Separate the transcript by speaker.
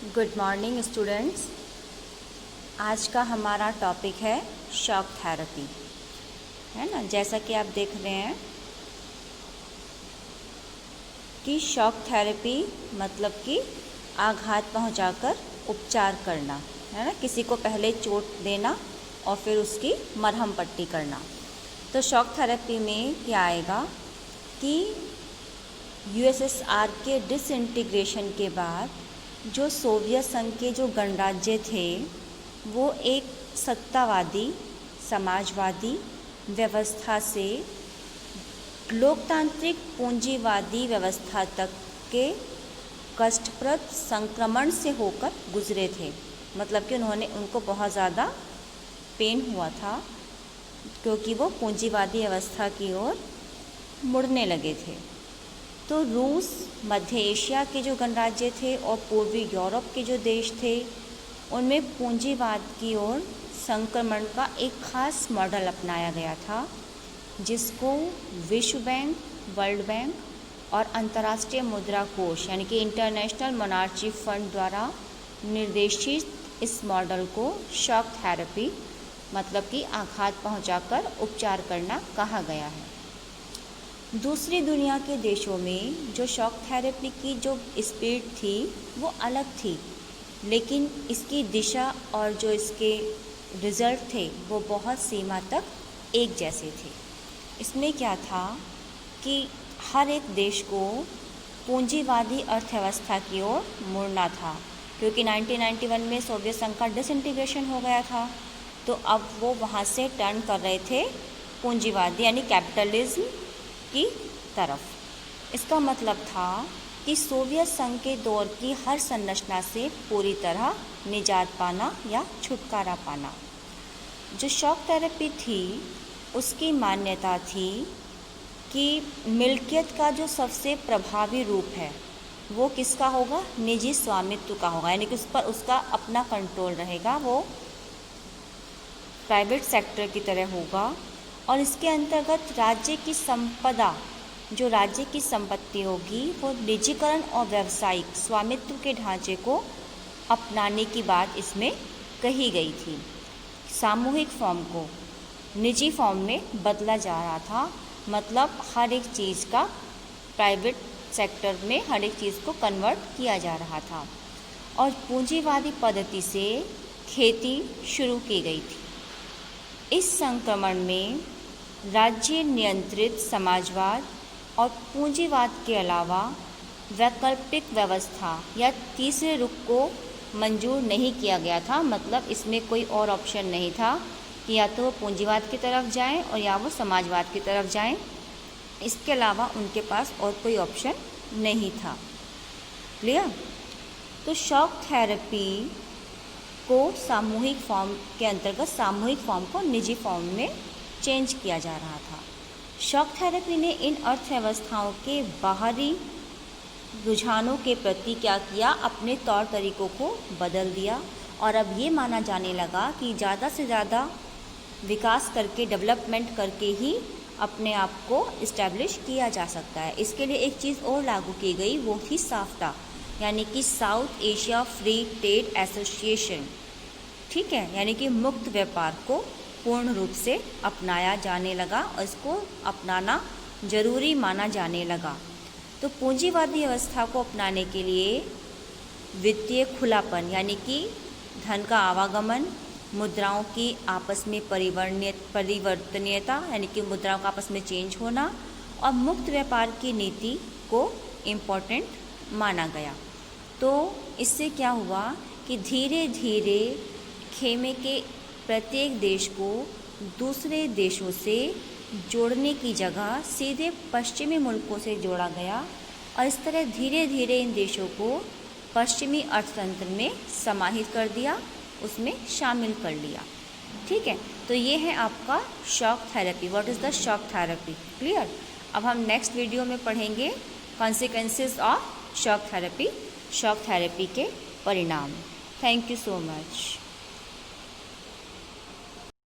Speaker 1: Good morning students. आज का हमारा टॉपिक है शॉक थेरेपी, है ना। जैसा कि आप देख रहे हैं कि शॉक थेरेपी मतलब कि आघात पहुंचाकर उपचार करना, है ना। किसी को पहले चोट देना और फिर उसकी मरहम पट्टी करना। तो शॉक थेरेपी में क्या आएगा कि यूएसएसआर के डिसइंटीग्रेशन के बाद जो सोवियत संघ के जो गणराज्य थे वो एक सत्तावादी समाजवादी व्यवस्था से लोकतांत्रिक पूंजीवादी व्यवस्था तक के कष्टप्रद संक्रमण से होकर गुजरे थे। मतलब कि उनको बहुत ज़्यादा पेन हुआ था क्योंकि वो पूंजीवादी व्यवस्था की ओर मुड़ने लगे थे। तो रूस, मध्य एशिया के जो गणराज्य थे और पूर्वी यूरोप के जो देश थे उनमें पूंजीवाद की ओर संक्रमण का एक खास मॉडल अपनाया गया था, जिसको विश्व बैंक, वर्ल्ड बैंक और अंतर्राष्ट्रीय मुद्रा कोष यानी कि इंटरनेशनल मॉनेटरी फंड द्वारा निर्देशित इस मॉडल को शॉक थेरेपी मतलब कि आघात पहुंचाकर उपचार करना कहा गया है। दूसरी दुनिया के देशों में जो शॉक थेरेपी की जो स्पीड थी वो अलग थी, लेकिन इसकी दिशा और जो इसके रिज़ल्ट थे वो बहुत सीमा तक एक जैसे थे। इसमें क्या था कि हर एक देश को पूंजीवादी अर्थव्यवस्था की ओर मुड़ना था, क्योंकि 1991 में सोवियत संघ का डिसइंटीग्रेशन हो गया था। तो अब वो वहाँ से टर्न कर रहे थे पूंजीवादी यानी कैपिटलिज्म की तरफ। इसका मतलब था कि सोवियत संघ के दौर की हर संरचना से पूरी तरह निजात पाना या छुटकारा पाना। जो शॉक थेरेपी थी उसकी मान्यता थी कि मिल्कियत का जो सबसे प्रभावी रूप है वो किसका होगा, निजी स्वामित्व का होगा, यानी कि उस पर उसका अपना कंट्रोल रहेगा, वो प्राइवेट सेक्टर की तरह होगा। और इसके अंतर्गत राज्य की संपदा, जो राज्य की संपत्ति होगी वो निजीकरण और व्यावसायिक स्वामित्व के ढांचे को अपनाने की बात इसमें कही गई थी। सामूहिक फॉर्म को निजी फॉर्म में बदला जा रहा था, मतलब हर एक चीज़ का प्राइवेट सेक्टर में हर एक चीज़ को कन्वर्ट किया जा रहा था। और पूंजीवादी पद्धति से खेती शुरू की गई थी। इस संक्रमण में राज्य नियंत्रित समाजवाद और पूंजीवाद के अलावा वैकल्पिक व्यवस्था या तीसरे रुख को मंजूर नहीं किया गया था। मतलब इसमें कोई और ऑप्शन नहीं था कि या तो वो पूंजीवाद की तरफ जाएं और या वो समाजवाद की तरफ जाएं। इसके अलावा उनके पास और कोई ऑप्शन नहीं था। क्लियर? तो शॉक थेरेपी को सामूहिक फॉर्म के अंतर्गत सामूहिक फॉर्म को निजी फॉर्म में चेंज किया जा रहा था। शॉक थेरेपी ने इन अर्थव्यवस्थाओं के बाहरी रुझानों के प्रति क्या किया, अपने तौर तरीकों को बदल दिया। और अब ये माना जाने लगा कि ज़्यादा से ज़्यादा विकास करके, डेवलपमेंट करके ही अपने आप को इस्टेब्लिश किया जा सकता है। इसके लिए एक चीज़ और लागू की गई, वो थी साफ्टा यानी कि south Asia free trade association. ठीक है, यानी कि मुक्त व्यापार को पूर्ण रूप से अपनाया जाने लगा और इसको अपनाना जरूरी माना जाने लगा। तो पूंजीवादी व्यवस्था को अपनाने के लिए वित्तीय खुलापन यानी कि धन का आवागमन, मुद्राओं की आपस में परिवर्तनीयता यानी कि मुद्राओं का आपस में चेंज होना और मुक्त व्यापार की नीति को इम्पोर्टेंट माना गया। तो इससे क्या हुआ कि धीरे धीरे खेमे के प्रत्येक देश को दूसरे देशों से जोड़ने की जगह सीधे पश्चिमी मुल्कों से जोड़ा गया और इस तरह धीरे धीरे इन देशों को पश्चिमी अर्थतंत्र में समाहित कर दिया, उसमें शामिल कर लिया। ठीक है, तो ये है आपका shock therapy. What is the shock therapy? Clear? अब हम नेक्स्ट वीडियो में पढ़ेंगे कॉन्सिक्वेंसेस ऑफ शॉक थेरेपी के परिणाम। Thank you so much.